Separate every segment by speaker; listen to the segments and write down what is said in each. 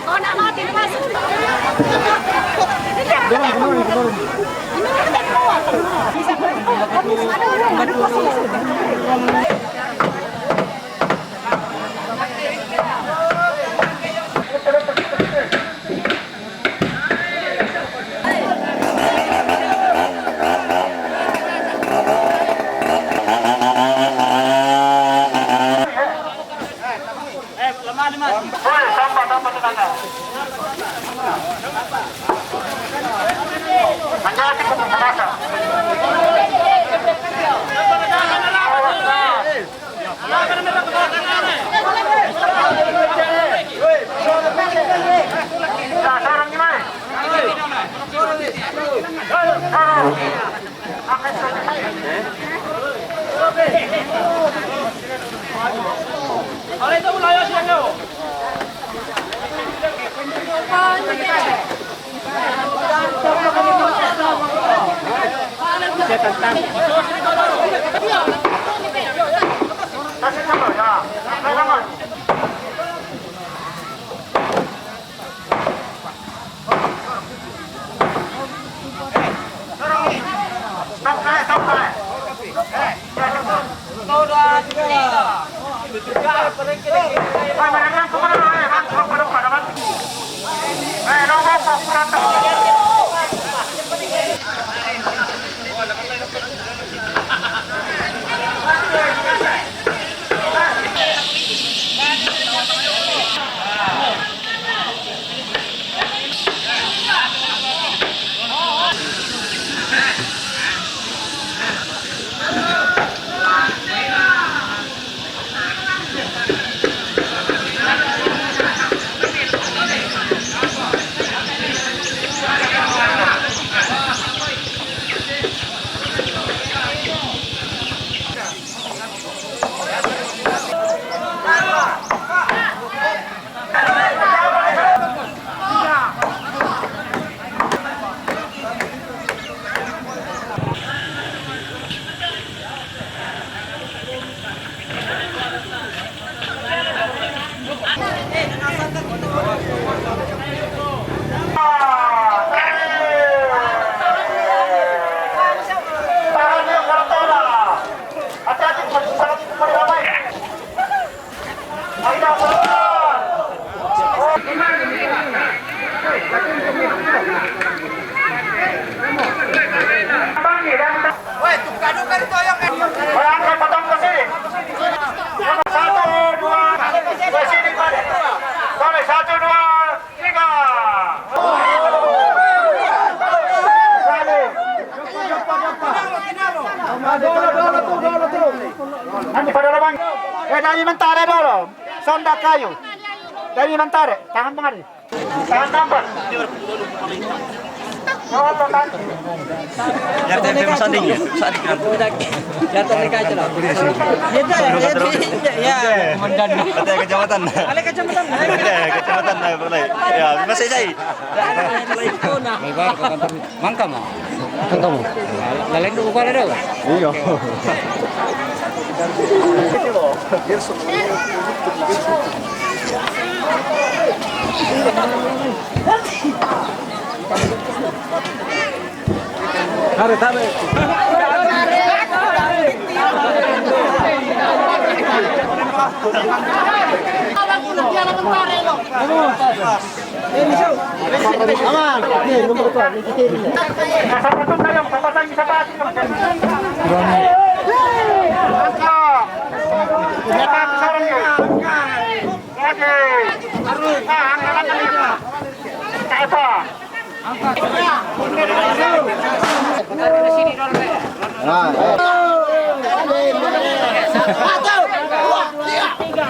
Speaker 1: Oh, nak mati masuk.
Speaker 2: Dari mentara dulu, sonda kayu. Dari mentara, tahan mari. Tahan tampak.
Speaker 3: Ya tadi sanding ya.
Speaker 4: Ya tadi kaca lah. Ya.
Speaker 3: Komandan. Ada kecamatan.
Speaker 4: Ada kecamatan.
Speaker 3: Ada kecamatan boleh. Ya, masih saya.
Speaker 4: Mangka mah. Kamu. Lain dulu pada dah.
Speaker 3: Iya.
Speaker 2: Tarik, tarik. Aman. Nih, nomor 2. Satu sayang, pasang bisa pasang. Angkat sarung ya. Oke. Angkat lagi. Apa? Angkat. Di sini dulu. Nah, satu, dua, tiga.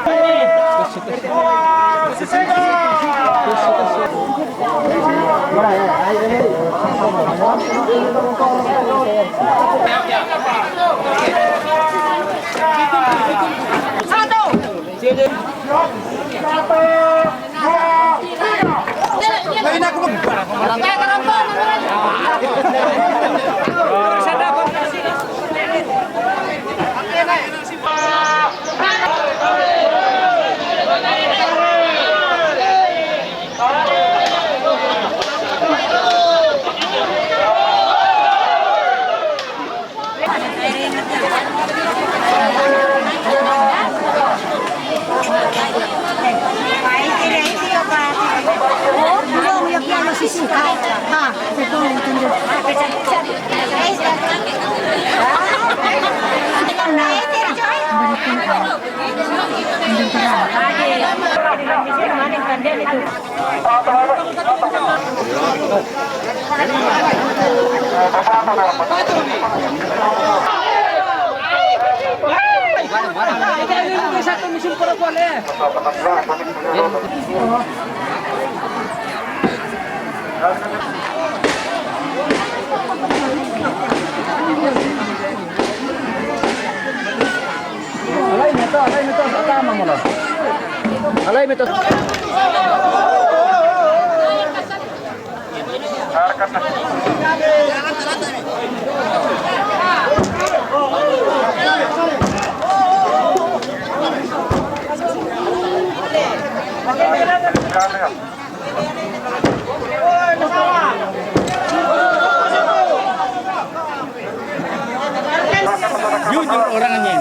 Speaker 4: Jujur orangnya.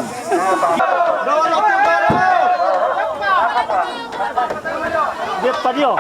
Speaker 2: Dia padio.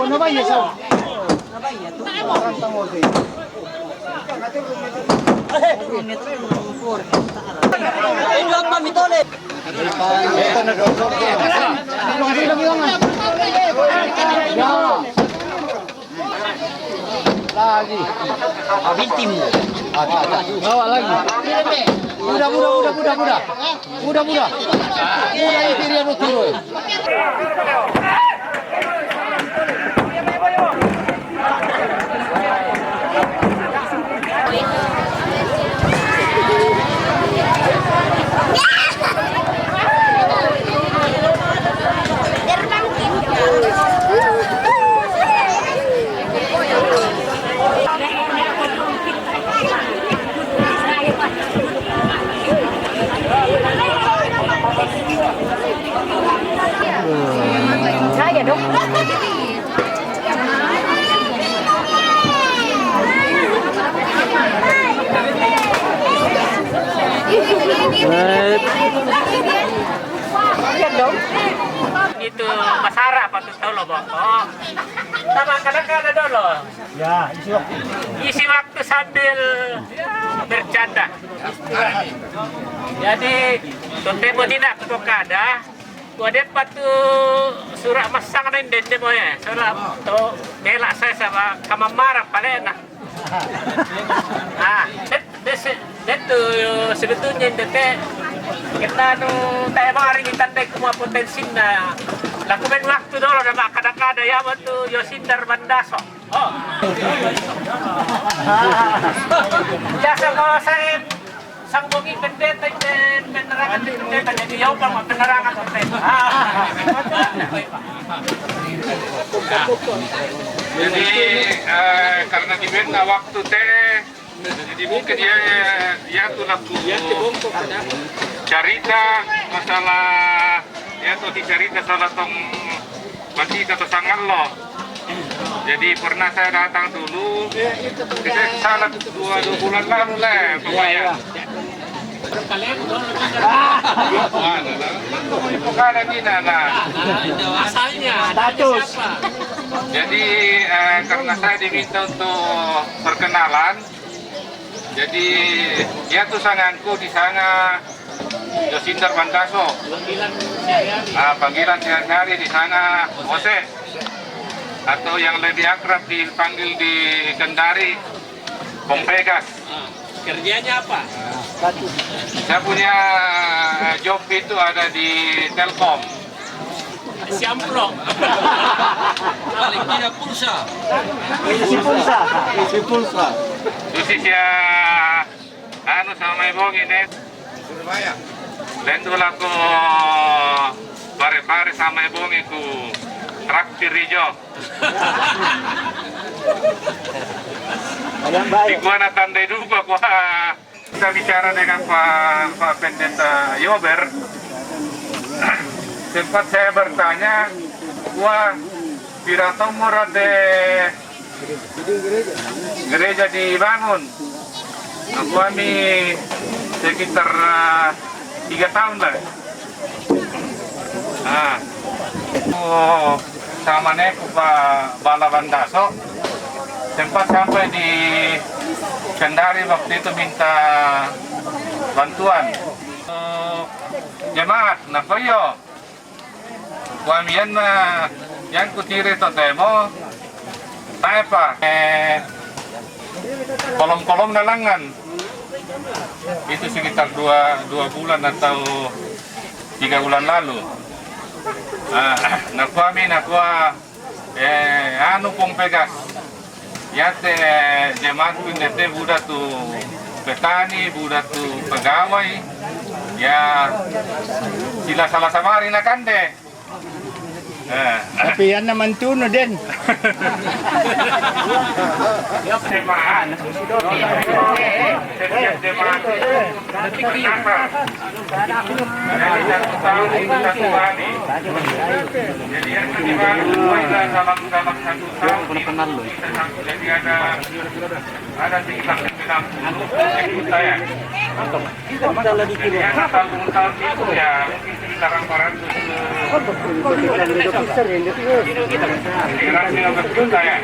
Speaker 2: Ano ba yun? Lagi. Bintim. Bawa lagi. Mudah. Mudah itu dia turun.
Speaker 1: Saya dong.
Speaker 5: Itu Masara patut tahu loh, Bok. Oh. Sama kadang-kadang dulu.
Speaker 2: Ya,
Speaker 5: Isi waktu sambil bercanda. Jadi, tuntemo tidak kada. Kuadet patu surah masang na indende mo ya. Surah to bela saya sama kamamara pala na. Itu sebetulnya indete kita tayo mga rin itandai kuma potensin na lakumen waktu dulu na makadakada ya tu Yosindar Bandaso. Oh. Biasa kalau saya sangbongin pendeta dan penerangan di pendeta jadi jauh bang penerangan pendeta.
Speaker 6: Jadi karena dibenda waktu teh, jadi mungkin ya tuh laku cerita masalah ya tuh dicerita salah tong masih kata sangat loh. Jadi pernah saya datang dulu, kita salah 2 bulan lalu lah pokoknya. Bukan Dina lah.
Speaker 5: Asalnya
Speaker 2: status.
Speaker 6: Jadi karena saya diminta untuk perkenalan, jadi ya tuh sanganku di sana Yosindar Bandaso. Panggilan sehari-hari di sana Jose, atau yang lebih akrab dipanggil di Kendari Bong Pegas.
Speaker 5: kerjanya apa?
Speaker 6: Saya punya job itu ada di Telkom.
Speaker 5: Siamplok.
Speaker 3: Paling tidak pulsa.
Speaker 2: Si pulsa.
Speaker 6: Itu ya anu sama ibu ini. Surabaya. Dan dulu aku bare-bare sama ibu ku traktir hijau.
Speaker 2: Ayam baik.
Speaker 6: Di gua na tandai dulu gua kita bicara dengan Pak Pendeta Yober, sempat saya bertanya, wah, Piratong Morade gereja dibangun. Kami sekitar 3 tahun lah. Sama neku Pak Bala Bandaso sempat sampai di Kendari waktu itu minta bantuan jemaat nakoyo kuamian yang kutiri totemo apa kolom-kolom nalangan itu sekitar 2 bulan atau 3 bulan lalu. Nakua anu pong pegas yate jemaat pindete buda tu petani buda tu pegawai ya sila salah samari nakande.
Speaker 2: Tapi yan naman tuno din.
Speaker 6: Setiap jemaat jadi satu tahun satu kali. Jadi yang kedua dalam satu tahun jadi ada sekitar 90 ikut saya. Jadi yang tahun itu ya sekitar 400 kira-kira betul saya.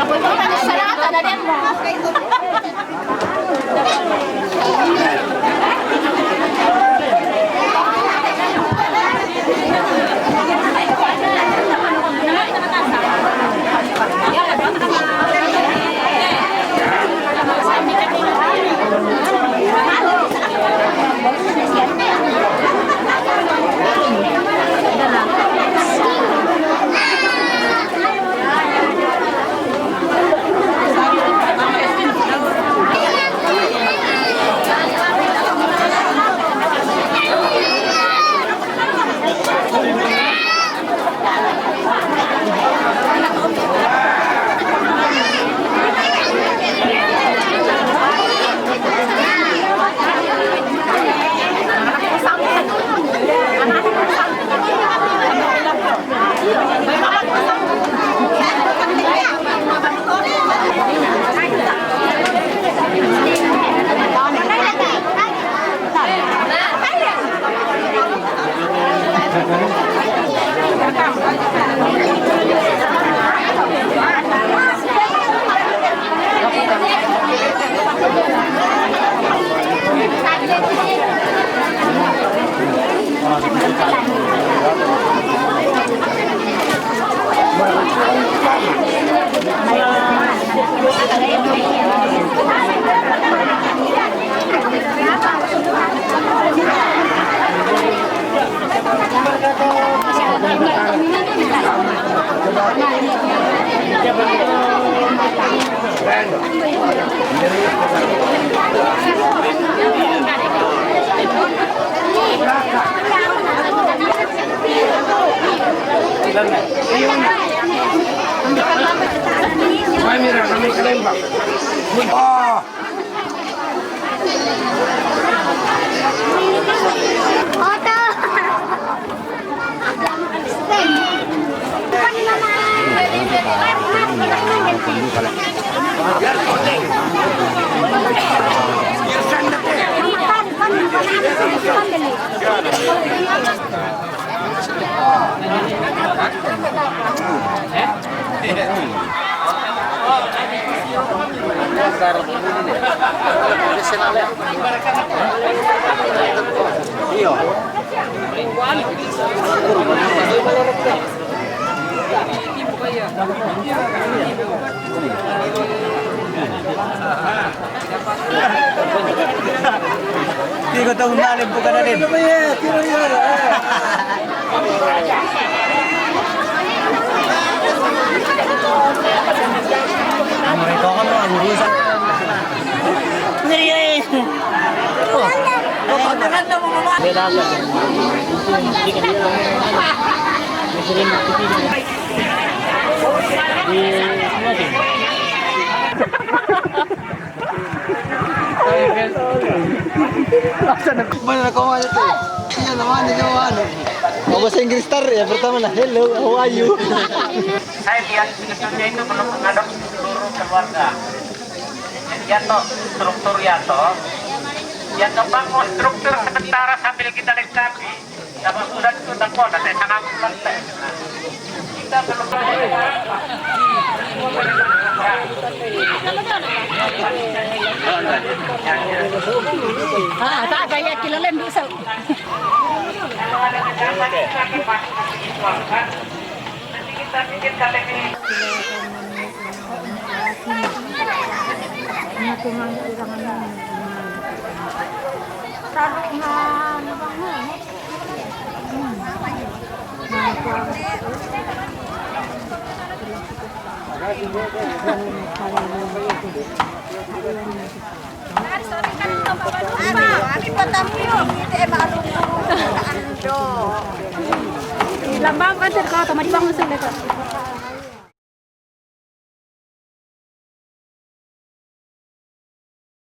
Speaker 1: Napunta ka sa lahat, ano din mo?
Speaker 4: Hindi ko itong nalim po ka na rin. Mereka kan orang urusan. Mana kau ada tu? Iya naman ni kau ano. Bahasa Inggris tar ya pertama lah. Hello, how are you?
Speaker 5: Saya lihat sebetulnya itu belum mengadopsi seluruh keluarga. Jadi toh struktur ya toh. Yang ngebangun struktur sementara sambil kita lengkapi. Sama sudah itu tak saya sangat penting. Kita belum
Speaker 1: tak saya kilolen bisa.
Speaker 5: Kita bikin KTP.
Speaker 1: Lambang kan terkau, tadi bangun sudah.